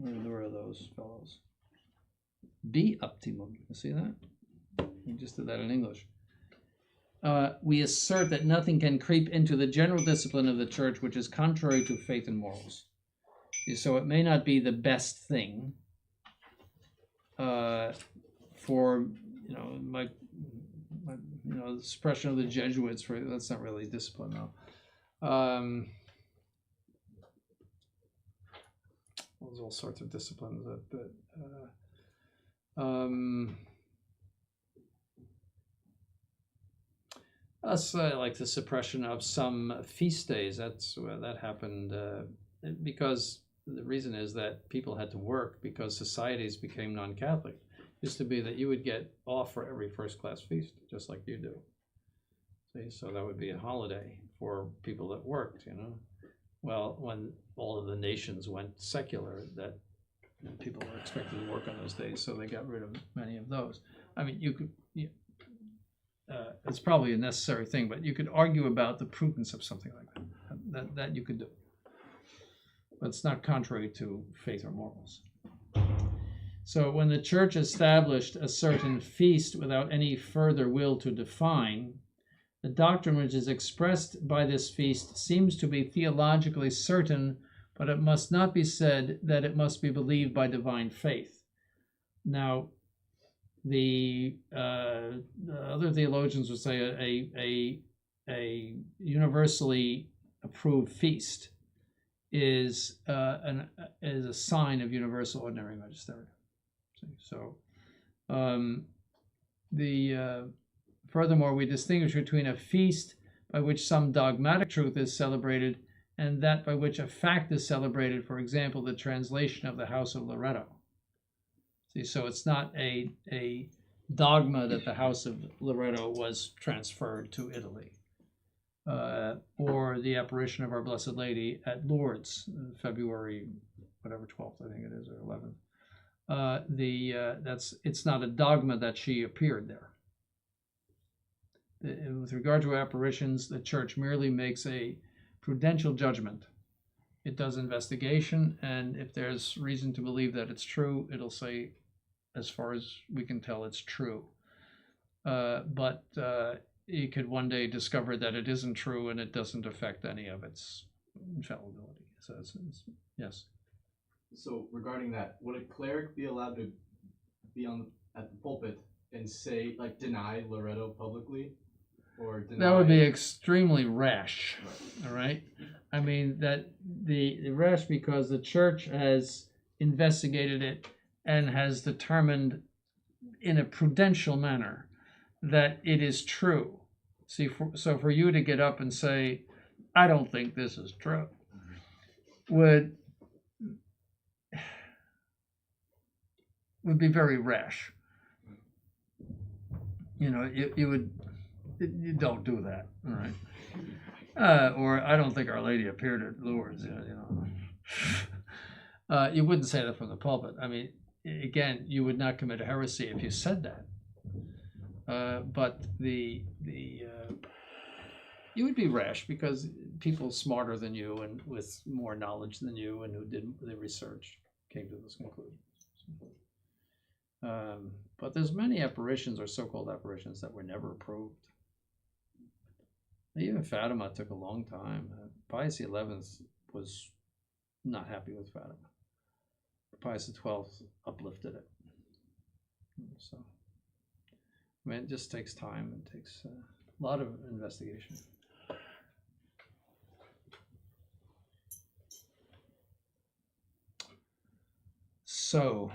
Where are those fellows? Be optimum. You see that? We just did that in English. We assert that nothing can creep into the general discipline of the church which is contrary to faith and morals. So it may not be the best thing for, the suppression of the Jesuits. That's not really discipline, though. There's all sorts of disciplines like the suppression of some feast days. That's where that happened because the reason is that people had to work because societies became non-Catholic. It used to be that you would get off for every first-class feast, just like you do. See, so that would be a holiday for people that worked, Well, when all of the nations went secular, that people were expected to work on those days, so they got rid of many of those. I mean, it's probably a necessary thing, but you could argue about the prudence of something like that. That you could do. But it's not contrary to faith or morals. So when the church established a certain feast without any further will to define, the doctrine which is expressed by this feast seems to be theologically certain, but it must not be said that it must be believed by divine faith. Now, the other theologians would say a universally approved feast is a sign of universal ordinary magisterium. So, furthermore, we distinguish between a feast by which some dogmatic truth is celebrated and that by which a fact is celebrated. For example, the translation of the House of Loreto. See, so it's not a dogma that the House of Loreto was transferred to Italy, or the apparition of Our Blessed Lady at Lourdes, February, 12th, I think it is, or 11th. It's not a dogma that she appeared there. With regard to apparitions, the church merely makes a prudential judgment. It does investigation, and if there's reason to believe that it's true, it'll say, as far as we can tell, it's true. But you could one day discover that it isn't true, and it doesn't affect any of its infallibility. So yes. So regarding that, would a cleric be allowed to be at the pulpit and say, deny Loreto publicly? Or deny... That would be extremely rash, right. All right? I mean, that the rash because the church has investigated it and has determined in a prudential manner that it is true. See, so for you to get up and say, I don't think this is true, would be very rash. You don't do that, all right? Or I don't think Our Lady appeared at Lourdes, you wouldn't say that from the pulpit. I mean, again, you would not commit a heresy if you said that. But you would be rash because people smarter than you and with more knowledge than you and who did the research came to this conclusion. But there's many apparitions or so-called apparitions that were never approved. Even Fatima took a long time. Pius XI was not happy with Fatima. Pius XII uplifted it. So, I mean, it just takes time and takes a lot of investigation. So,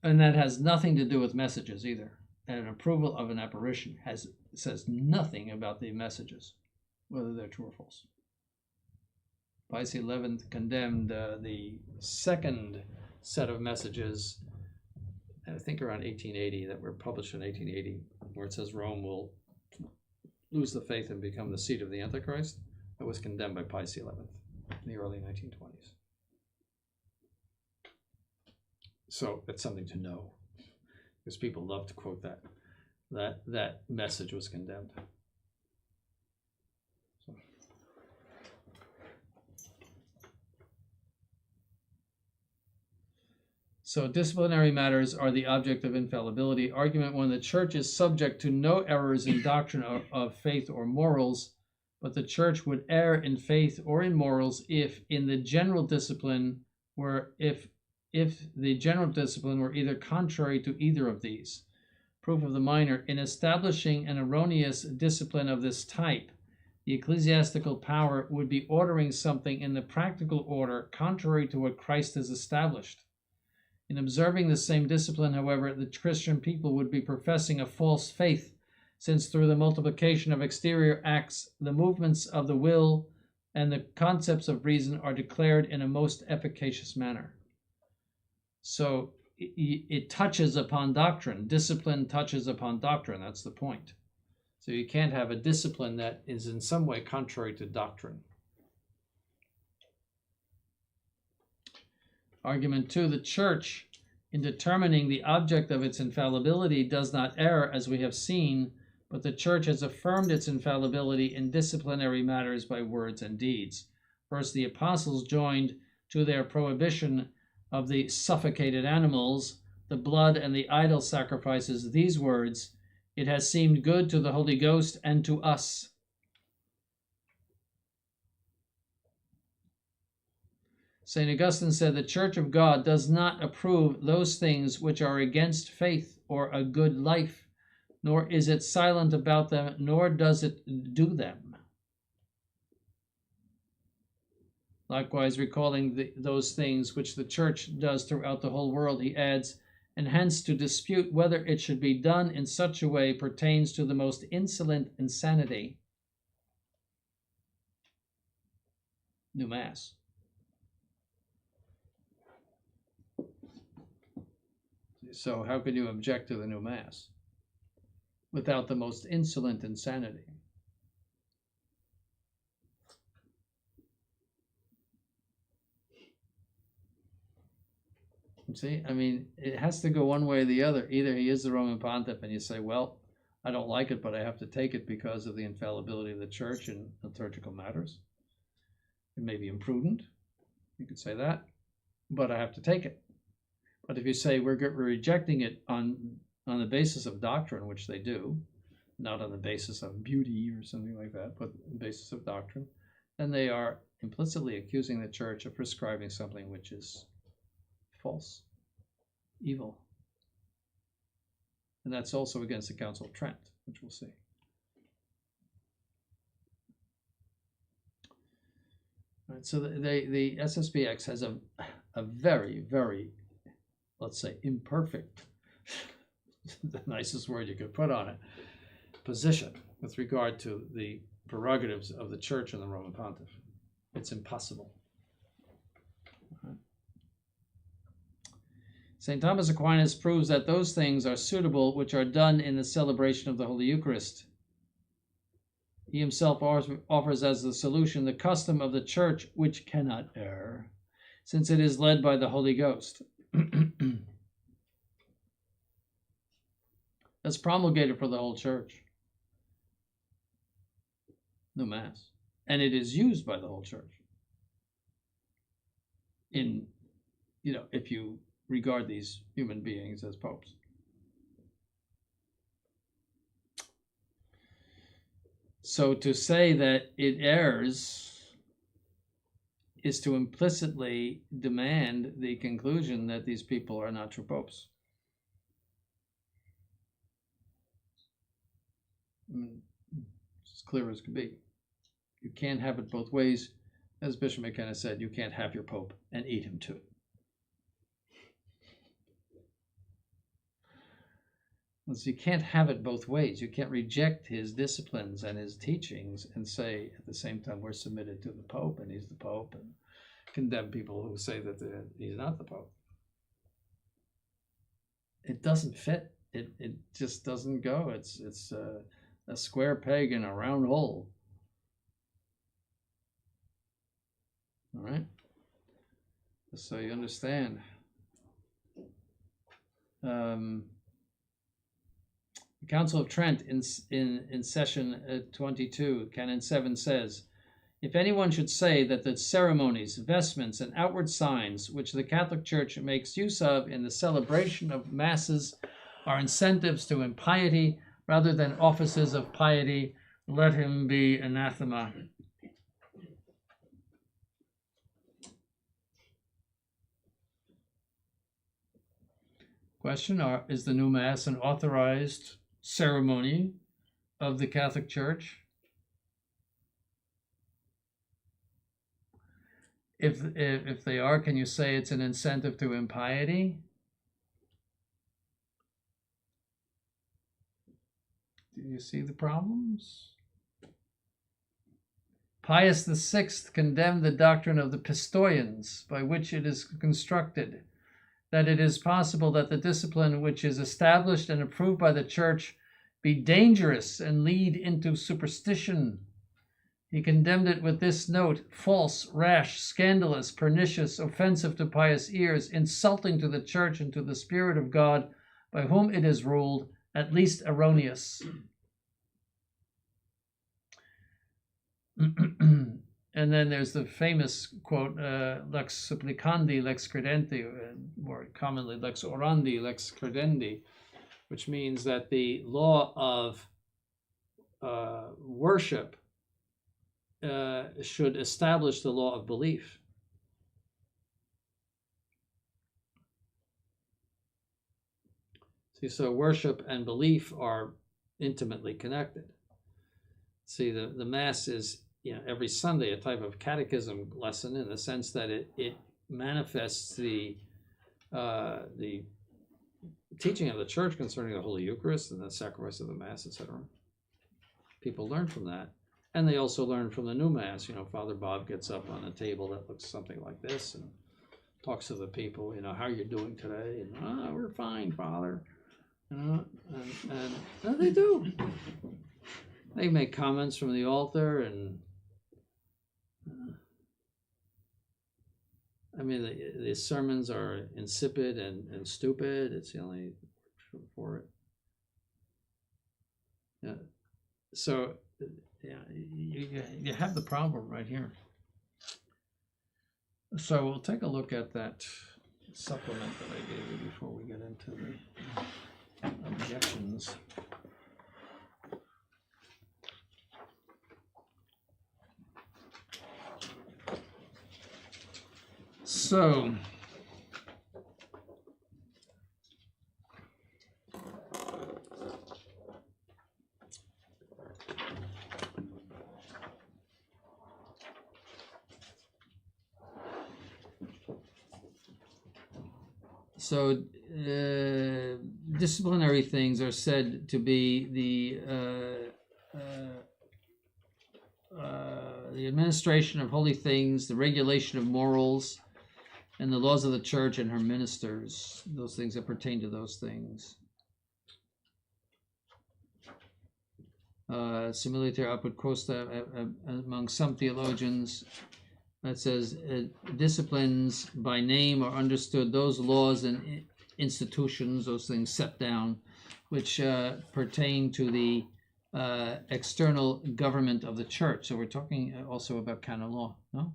and that has nothing to do with messages either. And an approval of an apparition says nothing about the messages, whether they're true or false. Pius XI condemned the second set of messages, I think around 1880, that were published in 1880, where it says Rome will lose the faith and become the seat of the Antichrist. That was condemned by Pius XI in the early 1920s. So it's something to know, because people love to quote that message was condemned. So. So disciplinary matters are the object of infallibility. Argument 1, the church is subject to no errors in doctrine of faith or morals, but the church would err in faith or in morals if the general discipline were either contrary to either of these. Proof of the minor: in establishing an erroneous discipline of this type, the ecclesiastical power would be ordering something in the practical order contrary to what Christ has established. In observing the same discipline, however, the Christian people would be professing a false faith, since through the multiplication of exterior acts, the movements of the will and the concepts of reason are declared in a most efficacious manner. So it touches upon doctrine. Discipline touches upon doctrine. That's the point. So you can't have a discipline that is in some way contrary to doctrine. Argument 2, the church, in determining the object of its infallibility, does not err, as we have seen, but the church has affirmed its infallibility in disciplinary matters by words and deeds. First, the apostles joined to their prohibition of the suffocated animals, the blood, and the idol sacrifices these words: "It has seemed good to the Holy Ghost and to us." St. Augustine said, "The Church of God does not approve those things which are against faith or a good life, nor is it silent about them, nor does it do them." Likewise, recalling those things which the Church does throughout the whole world, he adds, "And hence to dispute whether it should be done in such a way pertains to the most insolent insanity." New Mass. So how could you object to the new Mass without the most insolent insanity? See, I mean, it has to go one way or the other. Either he is the Roman Pontiff and you say, well, I don't like it, but I have to take it because of the infallibility of the church in liturgical matters. It may be imprudent, you could say that, but I have to take it. But if you say we're rejecting it on the basis of doctrine, which they do, not on the basis of beauty or something like that, but on the basis of doctrine, then they are implicitly accusing the church of prescribing something which is false, evil. And that's also against the Council of Trent, which we'll see. All right, so the SSPX has a very, very, let's say, imperfect, the nicest word you could put on it, position with regard to the prerogatives of the Church and the Roman Pontiff. It's impossible. St. Thomas Aquinas proves that those things are suitable which are done in the celebration of the Holy Eucharist. He himself offers as the solution the custom of the Church, which cannot err, since it is led by the Holy Ghost. That's promulgated for the whole Church. No Mass. And it is used by the whole Church. In, if you regard these human beings as popes. So to say that it errs is to implicitly demand the conclusion that these people are not true popes. It's as clear as could be. You can't have it both ways. As Bishop McKenna said, you can't have your pope and eat him too. So you can't have it both ways. You can't reject his disciplines and his teachings and say at the same time we're submitted to the Pope and he's the Pope, and condemn people who say that he's not the Pope. It doesn't fit. It just doesn't go. It's a square peg in a round hole. All right? Just so you understand. The Council of Trent in session 22, Canon 7 says, If anyone should say that the ceremonies, vestments, and outward signs which the Catholic Church makes use of in the celebration of masses are incentives to impiety rather than offices of piety, let him be anathema. Question, is the new Mass an authorized ceremony of the Catholic Church? If they are, can you say it's an incentive to impiety? Do you see the problems? Pius VI condemned the doctrine of the Pistoians, by which it is constructed that it is possible that the discipline which is established and approved by the Church be dangerous and lead into superstition. He condemned it with this note: false, rash, scandalous, pernicious, offensive to pious ears, insulting to the Church and to the Spirit of God, by whom it is ruled, at least erroneous. And then there's the famous quote, lex supplicandi, lex credendi, more commonly lex orandi, lex credendi, which means that the law of worship should establish the law of belief. See, so worship and belief are intimately connected. See, the Mass is, every Sunday a type of catechism lesson, in the sense that it manifests the teaching of the Church concerning the Holy Eucharist and the sacrifice of the Mass, etc. People learn from that. And they also learn from the new Mass. Father Bob gets up on a table that looks something like this and talks to the people, how you're doing today. And, we're fine, Father. And they do. They make comments from the altar, and the sermons are insipid and stupid. It's the only word for it. Yeah. So, you have the problem right here. So we'll take a look at that supplement that I gave you before we get into the objections. So, disciplinary things are said to be the administration of holy things, the regulation of morals, and the laws of the Church and her ministers, those things that pertain to those things. Similiter apud costa among some theologians, that says disciplines by name are understood those laws and institutions, those things set down, which pertain to the external government of the Church. So we're talking also about canon law, no?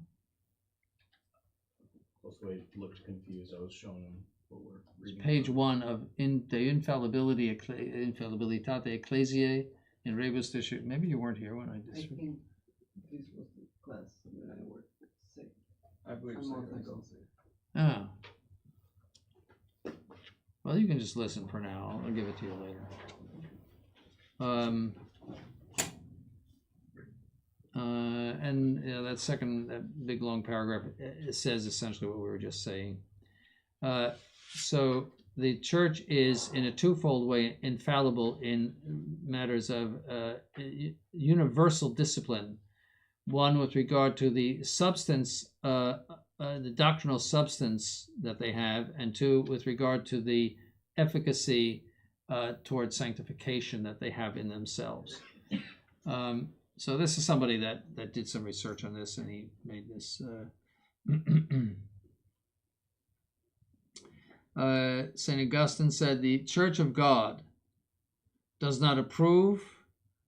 Also, he looked confused. I was showing him what we're reading. Page 1 of De Infallibilitate Ecclesiae in Rebus Tissue. Maybe you weren't here when I did. I think this was the class that I worked sick. I believe A month ago. Ah. Well, you can just listen for now. I'll give it to you later. And that big long paragraph, it says essentially what we were just saying. So the Church is in a twofold way infallible in matters of universal discipline. One with regard to the substance, the doctrinal substance that they have, and two with regard to the efficacy towards sanctification that they have in themselves. So this is somebody that did some research on this, and he made this. St. Augustine said, the Church of God does not approve,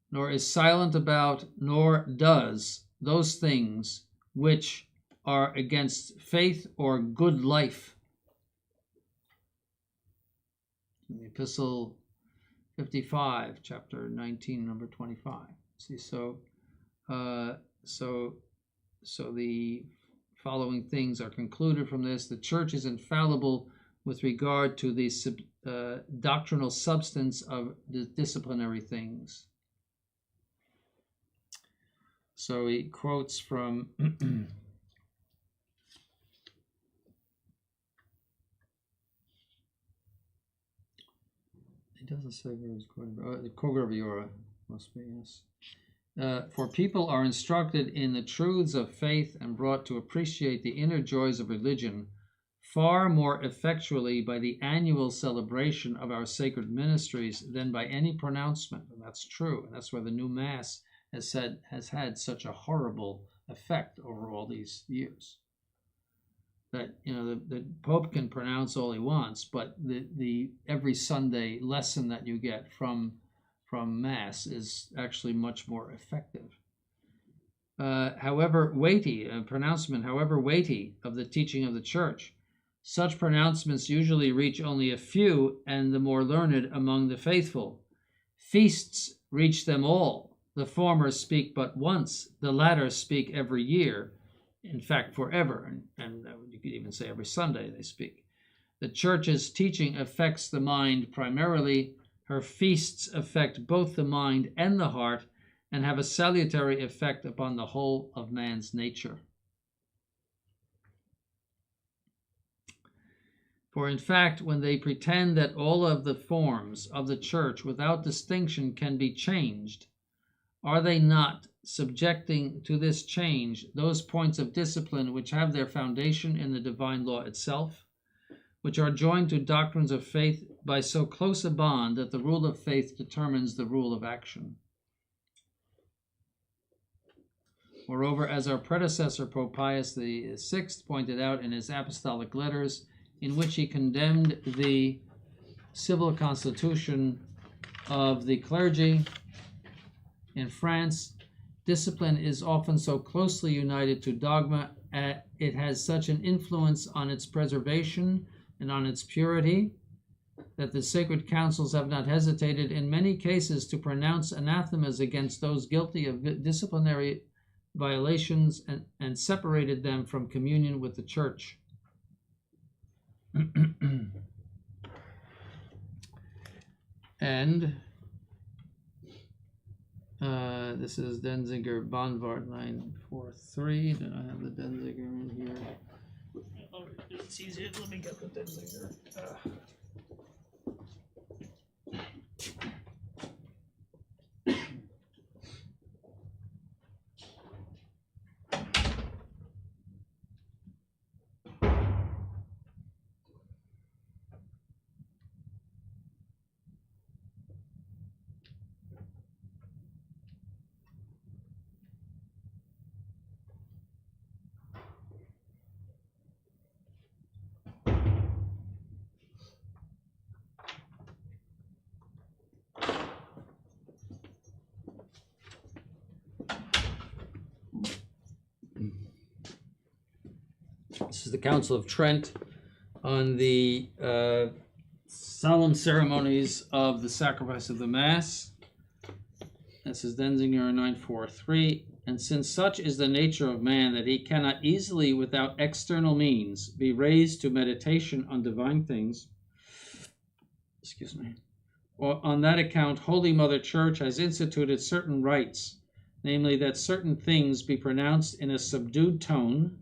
nor is silent about, nor does those things which are against faith or good life. In the Epistle 55, chapter 19, number 25. See, so the following things are concluded from this. The church is infallible with regard to the doctrinal substance of the disciplinary things. So he quotes from it doesn't say where it's quoted. The Cograviora must be, yes. For people are instructed in the truths of faith and brought to appreciate the inner joys of religion far more effectually by the annual celebration of our sacred ministries than by any pronouncement. And that's true. And that's why the new Mass has had such a horrible effect over all these years. That, you know, the Pope can pronounce all he wants, but the every Sunday lesson that you get from Mass is actually much more effective. However weighty of the teaching of the Church, such pronouncements usually reach only a few and the more learned among the faithful. Feasts reach them all. The former speak but once, the latter speak every year, in fact forever, and you could even say every Sunday they speak. The Church's teaching affects the mind primarily. Her feasts affect both the mind and the heart and have a salutary effect upon the whole of man's nature. For in fact, when they pretend that all of the forms of the Church without distinction can be changed, are they not subjecting to this change those points of discipline which have their foundation in the divine law itself, which are joined to doctrines of faith by so close a bond that the rule of faith determines the rule of action? Moreover, as our predecessor Pope Pius VI pointed out in his apostolic letters, in which he condemned the civil constitution of the clergy in France, discipline is often so closely united to dogma, it has such an influence on its preservation and on its purity, that the sacred councils have not hesitated in many cases to pronounce anathemas against those guilty of disciplinary violations and separated them from communion with the Church. And this is Denzinger Bonvart 943. Do I have the Denzinger in here? Oh, it's easier. Let me get the Denzinger. This is the Council of Trent on the solemn ceremonies of the sacrifice of the Mass. This is Denzinger 943. And since such is the nature of man that he cannot easily, without external means, be raised to meditation on divine things, on that account, Holy Mother Church has instituted certain rites, namely that certain things be pronounced in a subdued tone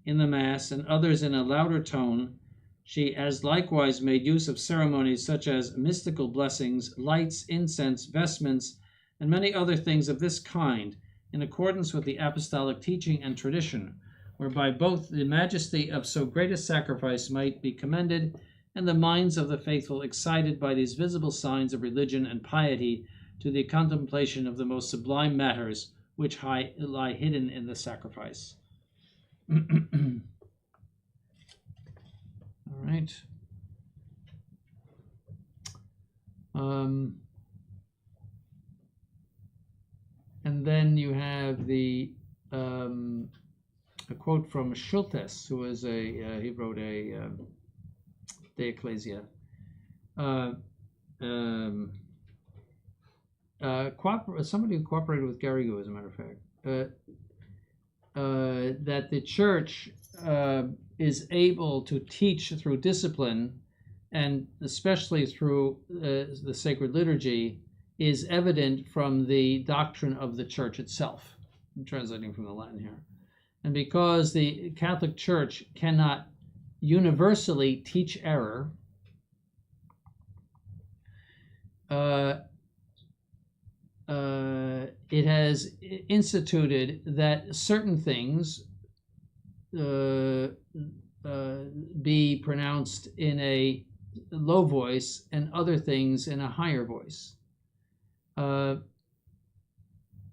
in the Mass, and others in a louder tone. She has likewise made use of ceremonies such as mystical blessings, lights, incense, vestments, and many other things of this kind, in accordance with the apostolic teaching and tradition, whereby both the majesty of so great a sacrifice might be commended, and the minds of the faithful excited by these visible signs of religion and piety to the contemplation of the most sublime matters which lie hidden in the sacrifice. All right. And then you have the a quote from Schultes, who was he wrote a De Ecclesia. Somebody who cooperated with Garrigou, as a matter of fact, that the church is able to teach through discipline, and especially through the sacred liturgy, is evident from the doctrine of the church itself. I'm translating from the Latin here. And because the Catholic Church cannot universally teach error, it has instituted that certain things be pronounced in a low voice and other things in a higher voice.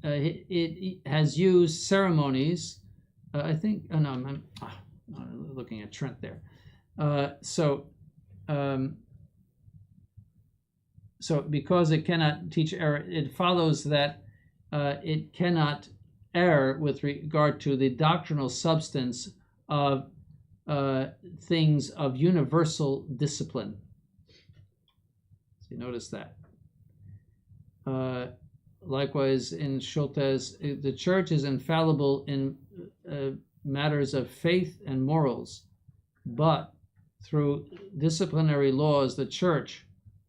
It has used ceremonies. I think. Oh no, I'm looking at Trent there. So because it cannot teach error, it follows that it cannot err with regard to the doctrinal substance of things of universal discipline. So you notice that. Likewise, in Schultes, the church is infallible in matters of faith and morals, but through disciplinary laws, the church,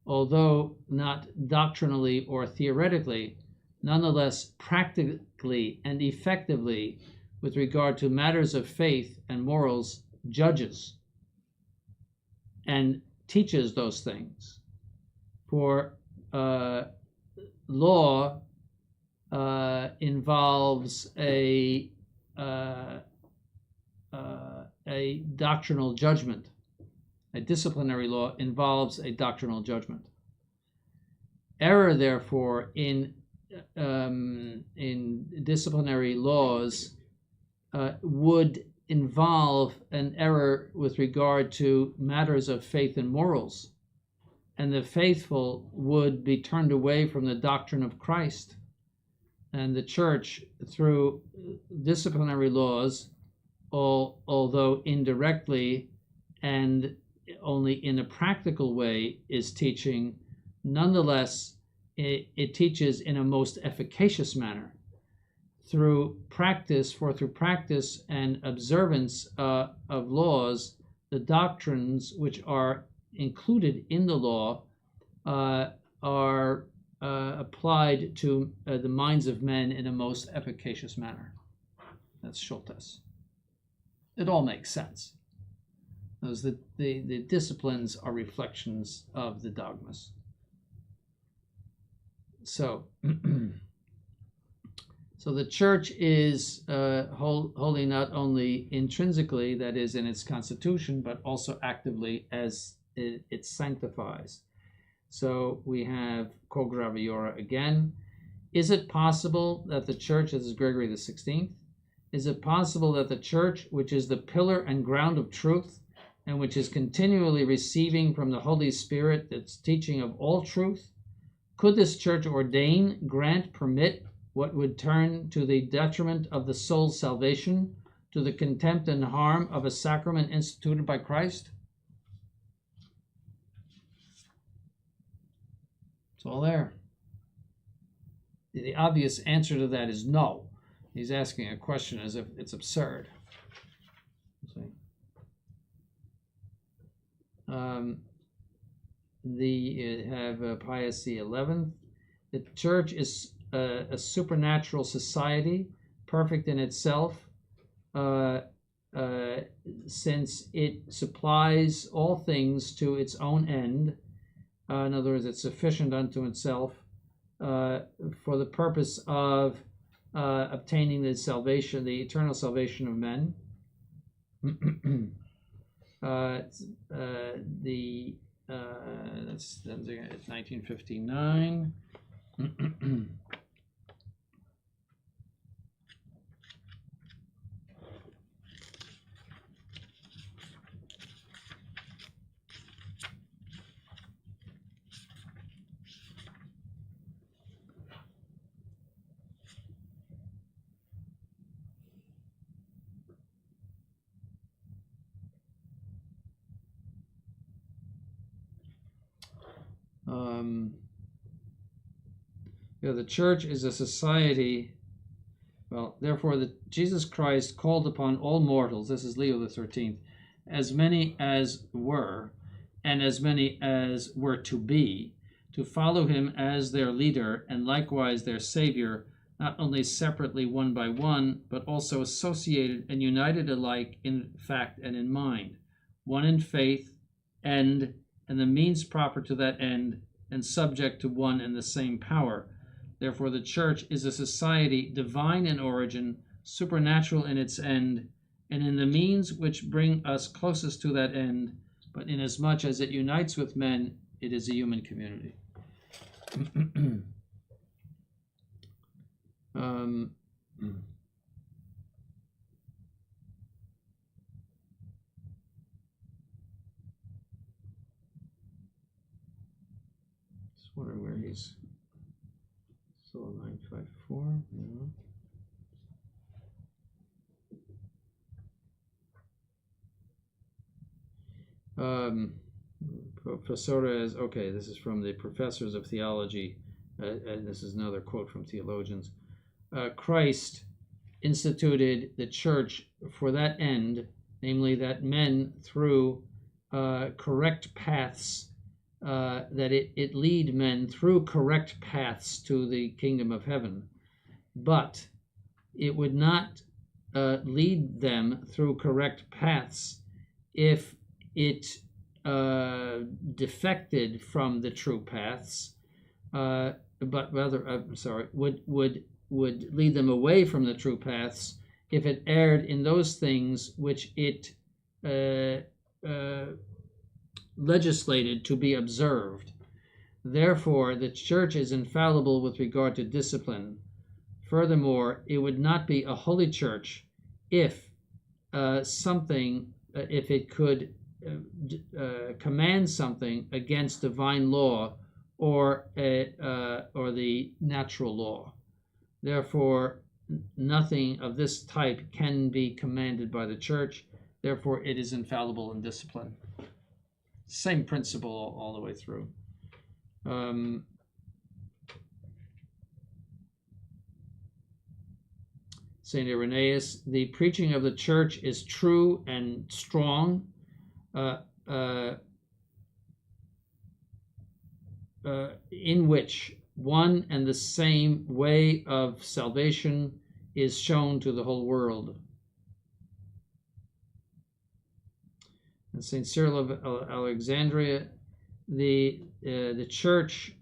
although not doctrinally or theoretically, nonetheless practically and effectively, with regard to matters of faith and morals, judges and teaches those things. For law involves a doctrinal judgment. A disciplinary law involves a doctrinal judgment. Error, therefore, in disciplinary laws would involve an error with regard to matters of faith and morals, and the faithful would be turned away from the doctrine of Christ. And the church, through disciplinary laws, although indirectly and only in a practical way, is teaching, nonetheless, it teaches in a most efficacious manner. Through practice and observance of laws, the doctrines which are included in the law are applied to the minds of men in a most efficacious manner. That's Schultes. It all makes sense. The disciplines are reflections of the dogmas. So, so the church is holy not only intrinsically, that is in its constitution, but also actively as it sanctifies. So we have Cor Graviora again. Is it possible that the church, this is Gregory the 16th, is it possible that the church, which is the pillar and ground of truth, and which is continually receiving from the Holy Spirit its teaching of all truth, could this church ordain, grant, permit what would turn to the detriment of the soul's salvation, to the contempt and harm of a sacrament instituted by Christ? It's all there. The obvious answer to that is no. He's asking a question as if it's absurd. Have Pius XI. The church is a supernatural society, perfect in itself, since it supplies all things to its own end. In other words, it's sufficient unto itself for the purpose of obtaining the salvation, the eternal salvation of men. That's 1959. The church is a society. Well, therefore, Jesus Christ called upon all mortals, this is Leo the 13th, as many as were, and as many as were to be, to follow him as their leader and likewise their Savior, not only separately one by one, but also associated and united alike in fact and in mind, one in faith, end, and the means proper to that end, and subject to one and the same power. Therefore, the church is a society divine in origin, supernatural in its end, and in the means which bring us closest to that end, but inasmuch as it unites with men, it is a human community. Just wondering where he's. So 954. Professores, okay, this is from the Professors of Theology, and this is another quote from theologians. Christ instituted the church for that end, namely that men through correct paths, that it lead men through correct paths to the kingdom of heaven, but it would not lead them through correct paths if it defected from the true paths, but rather, would lead them away from the true paths if it erred in those things which it legislated to be observed. Therefore, the church is infallible with regard to discipline. Furthermore, it would not be a holy church if if it could command something against divine law or the natural law. Therefore, nothing of this type can be commanded by the church. Therefore, it is infallible in discipline. Same principle all the way through. St. Irenaeus, the preaching of the church is true and strong, in which one and the same way of salvation is shown to the whole world. And St. Cyril of Alexandria, the church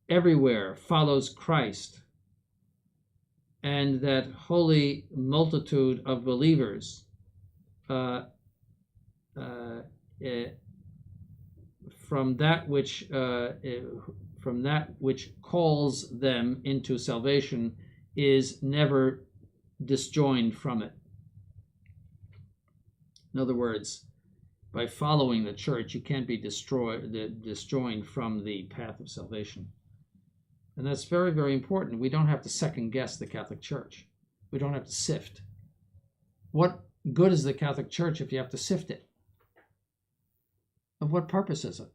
everywhere follows Christ, and that holy multitude of believers from that which calls them into salvation is never disjoined from it. In other words, by following the church, you can't be disjoined from the path of salvation. And that's very, very important. We don't have to second guess the Catholic Church. We don't have to sift. What good is the Catholic Church if you have to sift it? Of what purpose is it?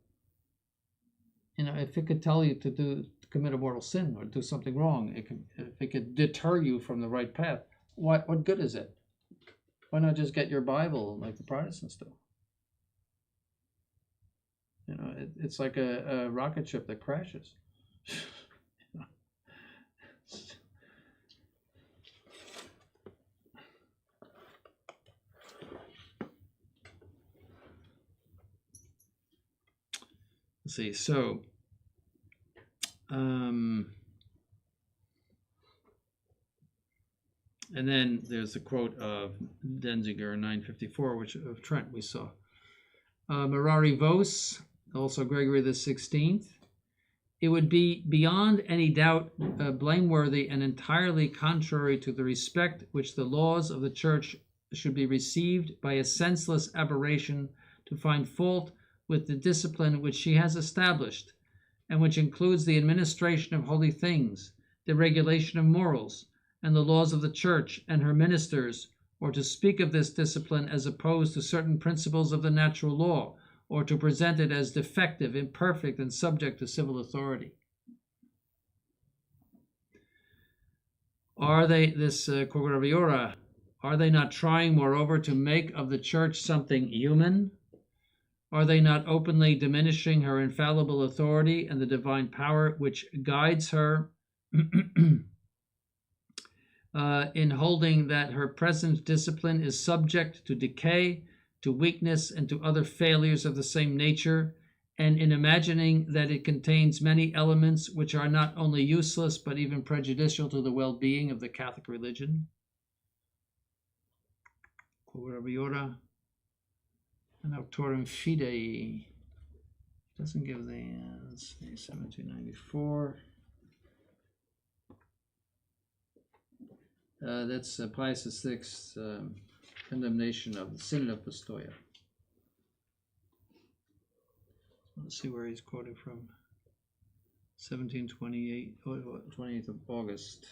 If it could tell you to commit a mortal sin or do something wrong, if it could deter you from the right path, what good is it? Why not just get your Bible like the Protestants do? It's like a rocket ship that crashes. Let's see, so and then there's the quote of Denzinger 954, which of Trent we saw. Mirari Vos, also Gregory the 16th. It would be beyond any doubt blameworthy and entirely contrary to the respect which the laws of the Church should be received by a senseless aberration to find fault with the discipline which she has established, and which includes the administration of holy things, the regulation of morals, and the laws of the Church and her ministers, or to speak of this discipline as opposed to certain principles of the natural law, or to present it as defective, imperfect, and subject to civil authority. Are they, this Coguraviora, are they not trying, moreover, to make of the church something human? Are they not openly diminishing her infallible authority and the divine power which guides her in holding that her present discipline is subject to decay, to weakness, and to other failures of the same nature, and in imagining that it contains many elements which are not only useless but even prejudicial to the well-being of the Catholic religion? Coguraviora and Auctorum Fidei doesn't give the let's see, 1794. That's Pius VI's condemnation of the Synod of Pistoia. Let's see where he's quoting from. 1728, 28th of August.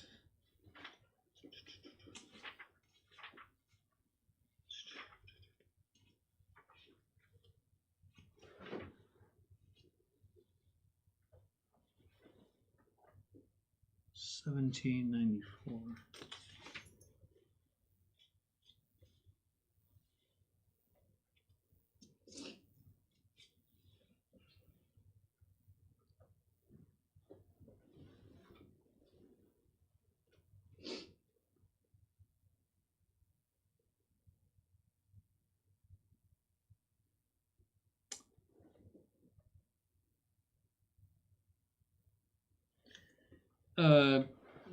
$17.94.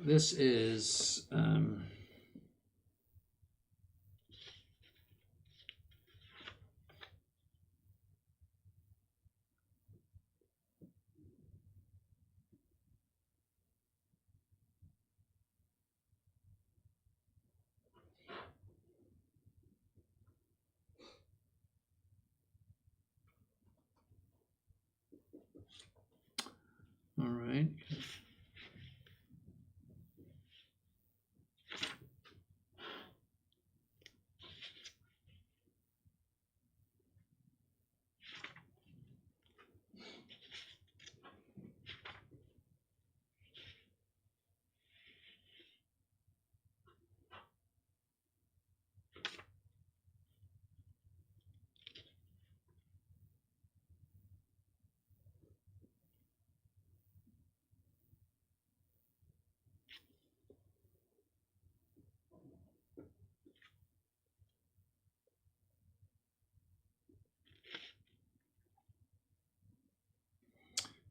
This is all right.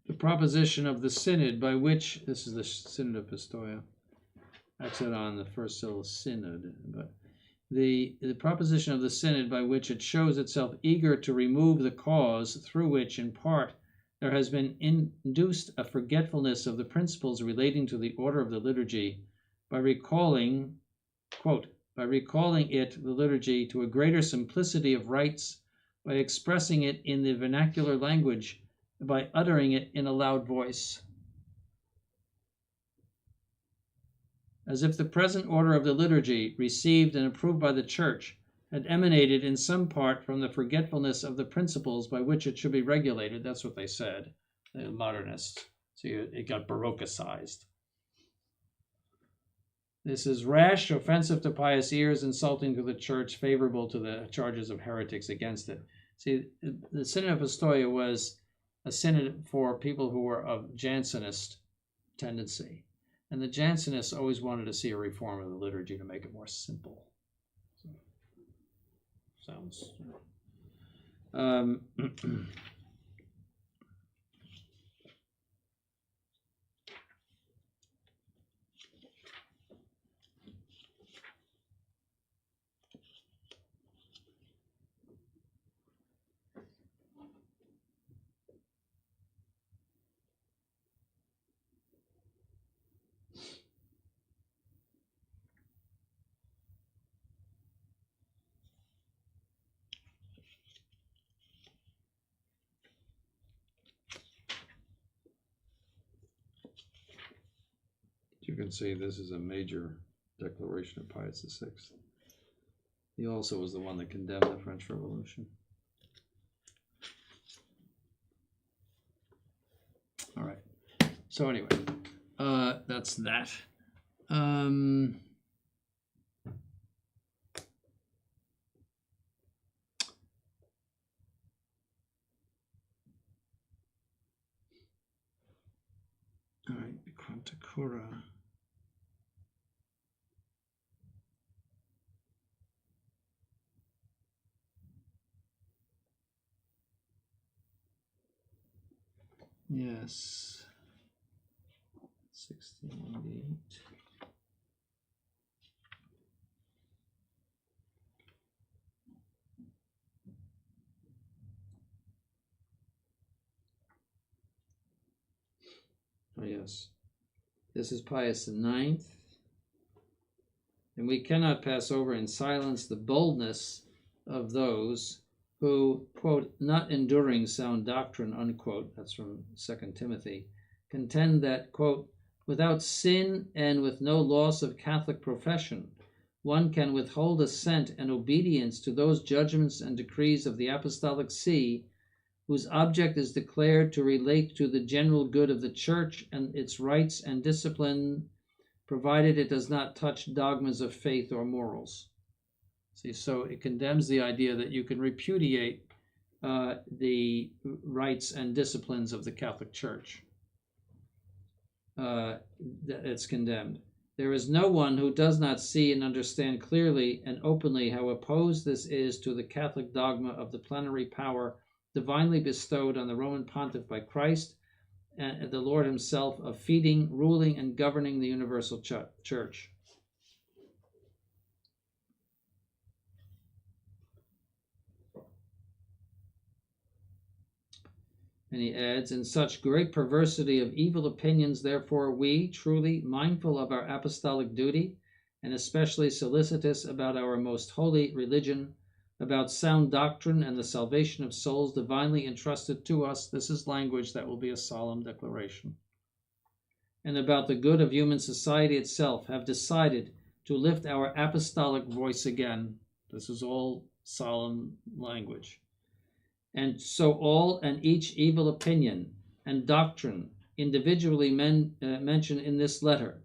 The proposition of the synod by which, this is the Synod of Pistoia, I said on the first syllable synod, but the proposition of the synod by which it shows itself eager to remove the cause through which, in part, there has been induced a forgetfulness of the principles relating to the order of the liturgy, by recalling, quote, by recalling it, the liturgy, to a greater simplicity of rites, by expressing it in the vernacular language, by uttering it in a loud voice. As if the present order of the liturgy, received and approved by the Church, had emanated in some part from the forgetfulness of the principles by which it should be regulated. That's what they said, the modernists. See, it got Baroquicized. This is rash, offensive to pious ears, insulting to the Church, favorable to the charges of heretics against it. See, the Synod of Pistoia was a synod for people who were of Jansenist tendency. And the Jansenists always wanted to see a reform of the liturgy to make it more simple. So, sounds. You can see this is a major declaration of Pius VI. He also was the one that condemned the French Revolution. So anyway, that's that. All right, Quantakura. Yes. 1688. Oh, yes. This is Pius IX. And we cannot pass over in silence the boldness of those who, quote, not enduring sound doctrine, unquote, that's from 2 Timothy, contend that, quote, without sin and with no loss of Catholic profession, one can withhold assent and obedience to those judgments and decrees of the Apostolic See, whose object is declared to relate to the general good of the Church and its rites and discipline, provided it does not touch dogmas of faith or morals. See, so it condemns the idea that you can repudiate the rites and disciplines of the Catholic Church. It's condemned. There is no one who does not see and understand clearly and openly how opposed this is to the Catholic dogma of the plenary power divinely bestowed on the Roman Pontiff by Christ and the Lord himself of feeding, ruling, and governing the universal church. And he adds, in such great perversity of evil opinions, therefore, we, truly mindful of our apostolic duty, and especially solicitous about our most holy religion, about sound doctrine and the salvation of souls divinely entrusted to us, this is language that will be a solemn declaration, and about the good of human society itself, have decided to lift our apostolic voice again. This is all solemn language. And so all and each evil opinion and doctrine individually mentioned in this letter,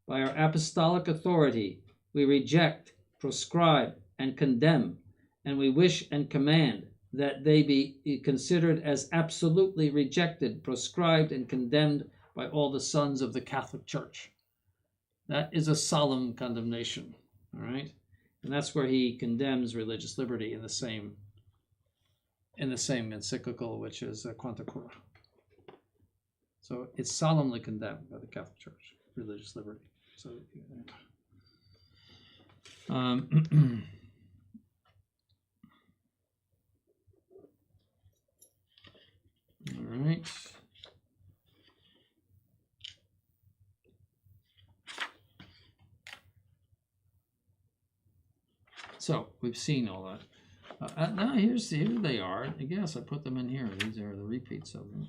by our apostolic authority, we reject, proscribe, and condemn, and we wish and command that they be considered as absolutely rejected, proscribed, and condemned by all the sons of the Catholic Church. That is a solemn condemnation, all right? And that's where he condemns religious liberty in the same encyclical, which is Quanta Cura. So it's solemnly condemned by the Catholic Church, religious liberty. So, all right. So we've seen all that. Now here they are. I guess I put them in here. These are the repeats of them.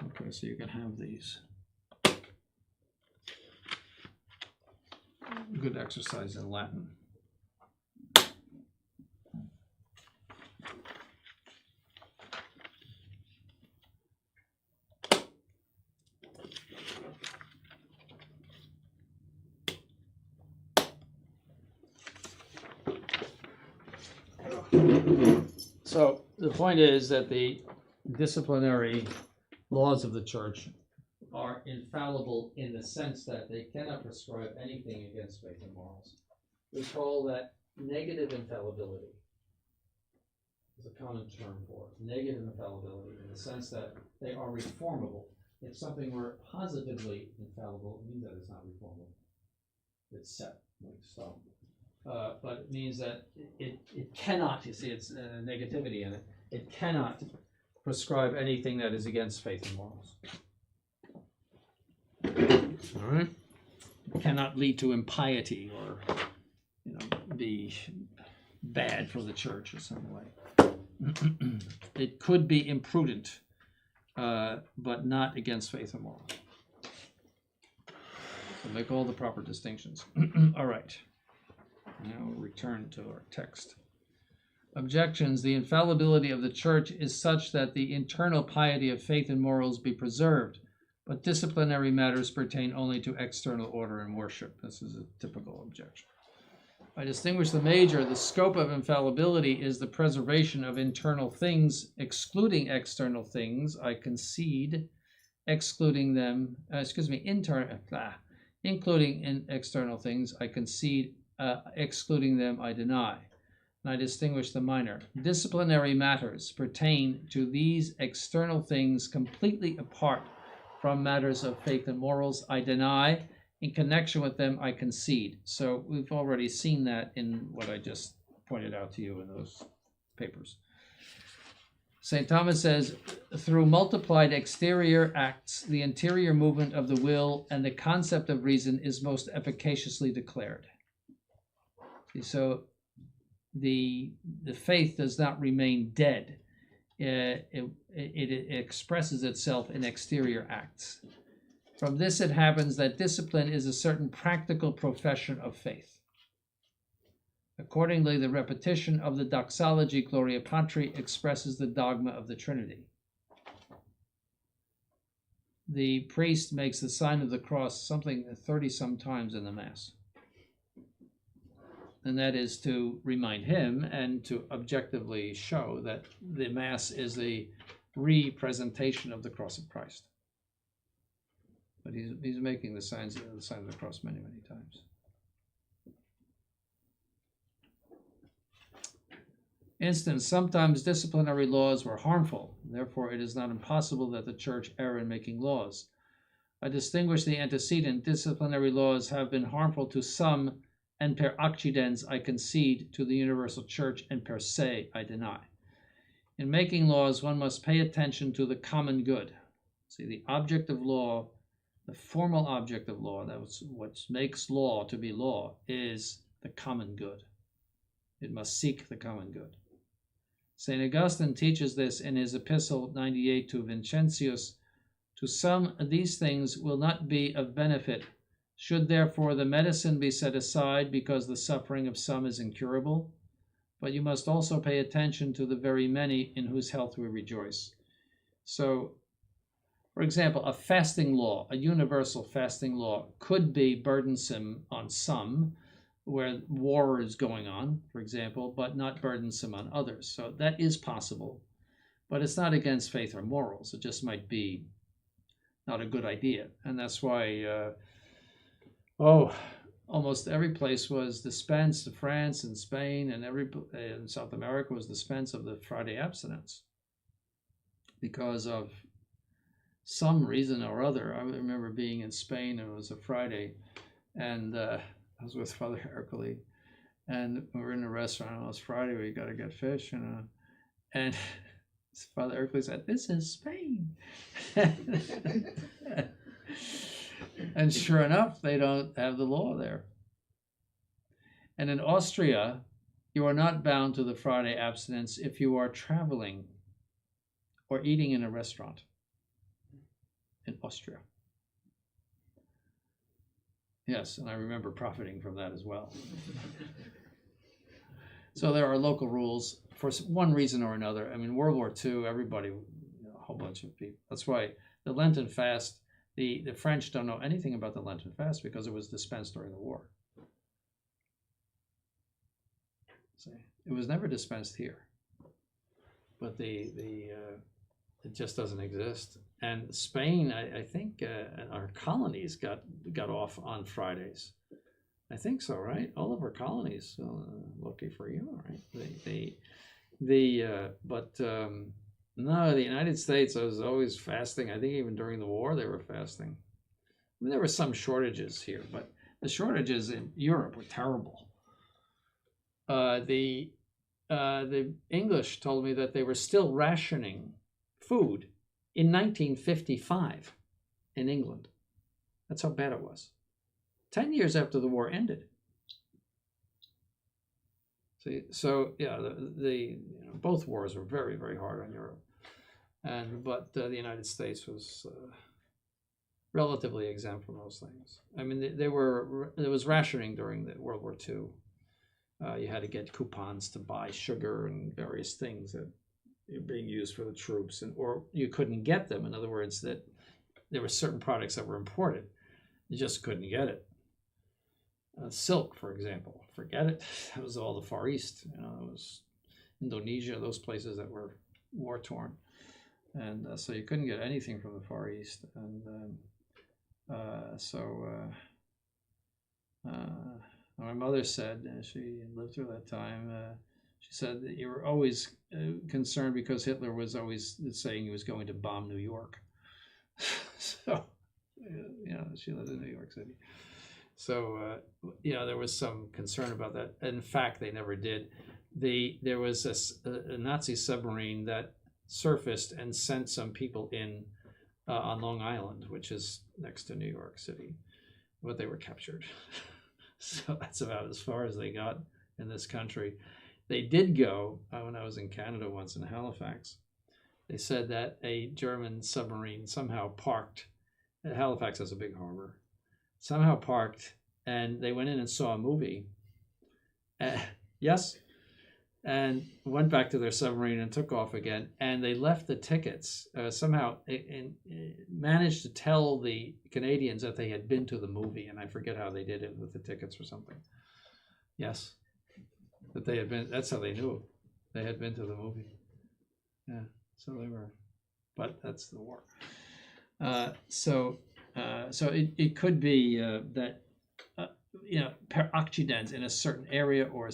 Okay, so you can have these. Good exercise in Latin. So the point is that the disciplinary laws of the church are infallible in the sense that they cannot prescribe anything against faith and morals. We call that negative infallibility. It's a common term for it. Negative infallibility in the sense that they are reformable. If something were positively infallible, it means that it's not reformable. It's set like stone. But it means that it cannot, you see, it's negativity in it. It cannot prescribe anything that is against faith and morals. All right? It cannot lead to impiety or, be bad for the church in some way. It could be imprudent, but not against faith and morals. So make all the proper distinctions. All right. Now we'll return to our text. Objections. The infallibility of the church is such that the internal piety of faith and morals be preserved, but disciplinary matters pertain only to external order and worship. This is a typical objection. I distinguish the major. The scope of infallibility is the preservation of internal things, excluding external things. I concede, excluding them, including in external things. I concede, excluding them, I deny. And I distinguish the minor. Disciplinary matters pertain to these external things completely apart from matters of faith and morals. I deny. In connection with them, I concede. So we've already seen that in what I just pointed out to you in those papers. St. Thomas says, through multiplied exterior acts, the interior movement of the will and the concept of reason is most efficaciously declared. So the faith does not remain dead. It expresses itself in exterior acts. From this it happens that discipline is a certain practical profession of faith. Accordingly, the repetition of the doxology Gloria Patri expresses the dogma of the Trinity. The priest makes the sign of the cross something 30-some times in the Mass. And that is to remind him and to objectively show that the Mass is the representation of the cross of Christ. But he's making the sign of the cross many, many times. Instance, sometimes disciplinary laws were harmful. Therefore, it is not impossible that the Church err in making laws. I distinguish the antecedent. Disciplinary laws have been harmful to some, and per accidens I concede, to the universal Church, and per se I deny. In making laws, one must pay attention to the common good. See, the object of law, the formal object of law, that's what makes law to be law, is the common good. It must seek the common good. St. Augustine teaches this in his epistle 98 to Vincentius. To some, these things will not be of benefit. Should therefore the medicine be set aside because the suffering of some is incurable? But you must also pay attention to the very many in whose health we rejoice. So, for example, a fasting law, a universal fasting law, could be burdensome on some, where war is going on, for example, but not burdensome on others. So that is possible, but it's not against faith or morals. It just might be not a good idea. And that's why, almost every place was dispensed, France and Spain and in South America was dispensed of the Friday abstinence because of some reason or other. I remember being in Spain, and it was a Friday, and I was with Father Hercule, and we were in a restaurant. It was Friday, we got to get fish, and Father Hercule said, "This is Spain." And sure enough, they don't have the law there. And in Austria, you are not bound to the Friday abstinence if you are traveling or eating in a restaurant. In Austria. Yes, and I remember profiting from that as well. So there are local rules for one reason or another. I mean, World War II, everybody, a whole bunch of people. That's why the Lenten fast, the French don't know anything about the Lenten fast because it was dispensed during the war. See, it was never dispensed here. But it just doesn't exist. And Spain, I think our colonies got off on Fridays. I think so, right? All of our colonies. Lucky for you, right? No, the United States was always fasting. I think even during the war they were fasting. I mean, there were some shortages here, but the shortages in Europe were terrible. The English told me that they were still rationing food in 1955 in England. That's how bad it was. 10 years after the war ended. See, so yeah, both wars were very, very hard on Europe, but the United States was relatively exempt from those things. I mean, there was rationing during the World War II. You had to get coupons to buy sugar and various things that being used for the troops, or you couldn't get them. In other words, that there were certain products that were imported. You just couldn't get it. Silk, for example, forget it. It was all the Far East. You know, it was Indonesia, those places that were war torn, and so you couldn't get anything from the Far East. And my mother said, she lived through that time. She said that you were always concerned because Hitler was always saying he was going to bomb New York. So, you know, she lived in New York City. So, you know, there was some concern about that. In fact, they never did. There was a Nazi submarine that surfaced and sent some people in on Long Island, which is next to New York City, but they were captured. So that's about as far as they got in this country. They did go, when I was in Canada once in Halifax, they said that a German submarine somehow parked. Halifax has a big harbor. Somehow parked, and they went in and saw a movie. Yes, and went back to their submarine and took off again. And they left the tickets somehow and managed to tell the Canadians that they had been to the movie. And I forget how they did it with the tickets or something. Yes, that they had been. That's how they knew they had been to the movie. Yeah, so they were. But that's the war. So it could be that you know, per accident in a certain area, or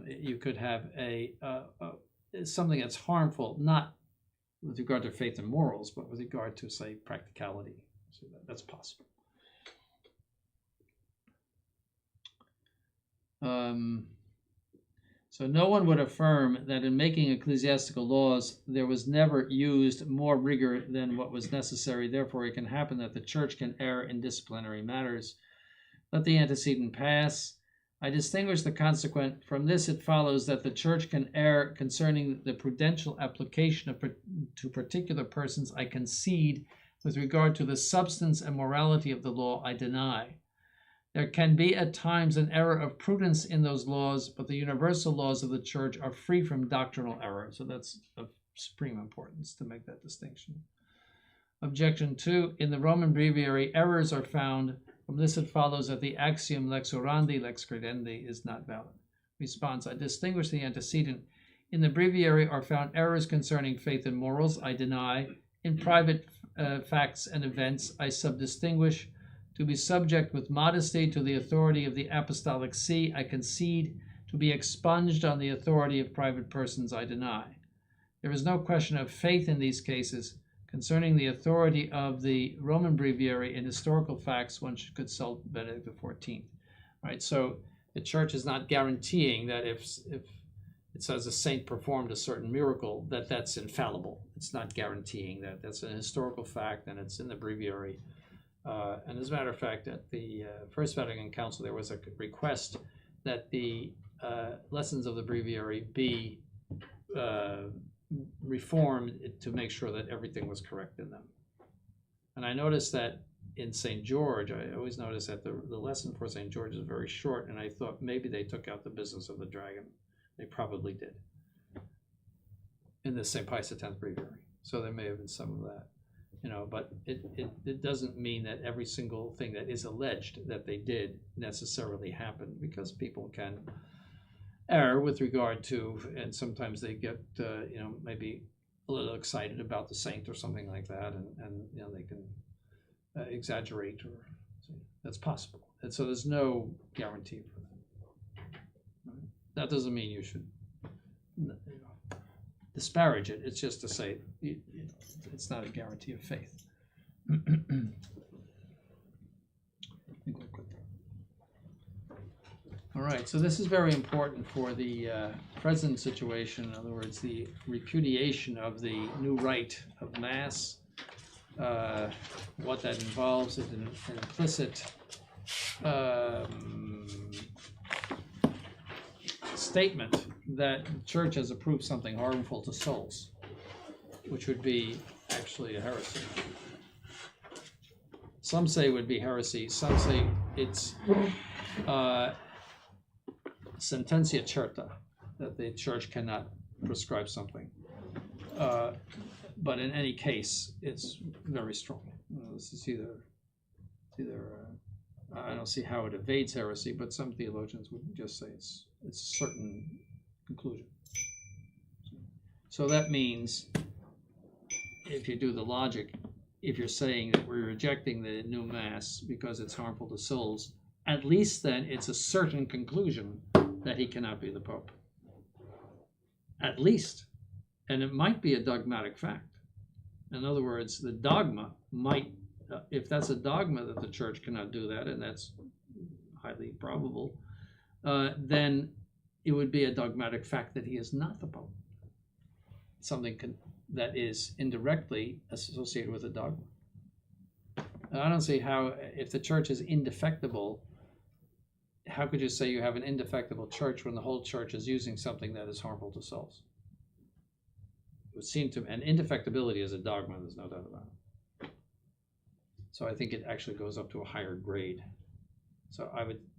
you could have a something that's harmful, not with regard to faith and morals, but with regard to, say, practicality. So that's possible. So no one would affirm that in making ecclesiastical laws there was never used more rigor than what was necessary. Therefore, it can happen that the church can err in disciplinary matters. Let the antecedent pass. I distinguish the consequent. From this it follows that the church can err concerning the prudential application to particular persons. I concede. With regard to the substance and morality of the law, I deny. There can be at times an error of prudence in those laws, but the universal laws of the church are free from doctrinal error. So that's of supreme importance to make that distinction. Objection 2. In the Roman breviary, errors are found. From this it follows that the axiom lex orandi, lex credendi is not valid. Response. I distinguish the antecedent. In the breviary are found errors concerning faith and morals. I deny. In private facts and events, I subdistinguish. To be subject with modesty to the authority of the apostolic see, I concede. To be expunged on the authority of private persons, I deny. There is no question of faith in these cases. Concerning the authority of the Roman breviary in historical facts, one should consult Benedict XIV. Right, so the church is not guaranteeing that if it says a saint performed a certain miracle, that that's infallible. It's not guaranteeing that. That's an historical fact, and it's in the breviary. And as a matter of fact, at the First Vatican Council, there was a request that the lessons of the breviary be reformed to make sure that everything was correct in them. And I noticed that in St. George, I always noticed that the lesson for St. George is very short, and I thought maybe they took out the business of the dragon. They probably did in the St. Pius X breviary. So there may have been some of that. You know, but it doesn't mean that every single thing that is alleged that they did necessarily happened, because people can err with regard to, and sometimes they get, you know, maybe a little excited about the saint or something like that, and you know, they can exaggerate, or that's possible. And so there's no guarantee for that. Right? That doesn't mean you should disparage it. It's just to say it's not a guarantee of faith. All right, so this is very important for the present situation. In other words, the repudiation of the new rite of Mass, what that involves is an implicit statement that the church has approved something harmful to souls, which would be actually a heresy. Some say it would be heresy. Some say it's sententia certa, that the church cannot prescribe something. But in any case, it's very strong. it's either I don't see how it evades heresy, but some theologians would just say it's a certain conclusion. So that means, if you do the logic, if you're saying that we're rejecting the new mass because it's harmful to souls, at least then it's a certain conclusion that he cannot be the Pope. At least. And it might be a dogmatic fact. In other words, the dogma might, if that's a dogma that the church cannot do that, and that's highly probable, then it would be a dogmatic fact that he is not the Pope. Something that is indirectly associated with a dogma. And I don't see how, if the church is indefectible, how could you say you have an indefectible church when the whole church is using something that is harmful to souls? It would seem to, and indefectibility is a dogma, there's no doubt about it. So I think it actually goes up to a higher grade. So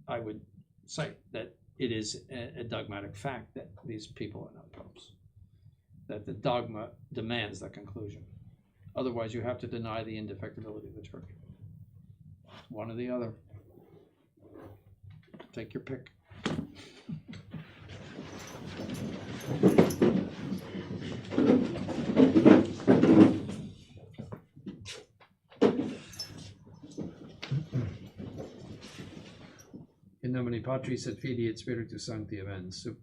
I would cite that it is a dogmatic fact that these people are not popes. That the dogma demands that conclusion. Otherwise, you have to deny the indefectibility of the church. One or the other. Take your pick. In nomine Patris et Filii et Spiritus Sancti, amen. Sub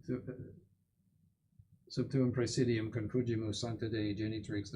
tuum praesidium confugimus Sancta Dei Genitrix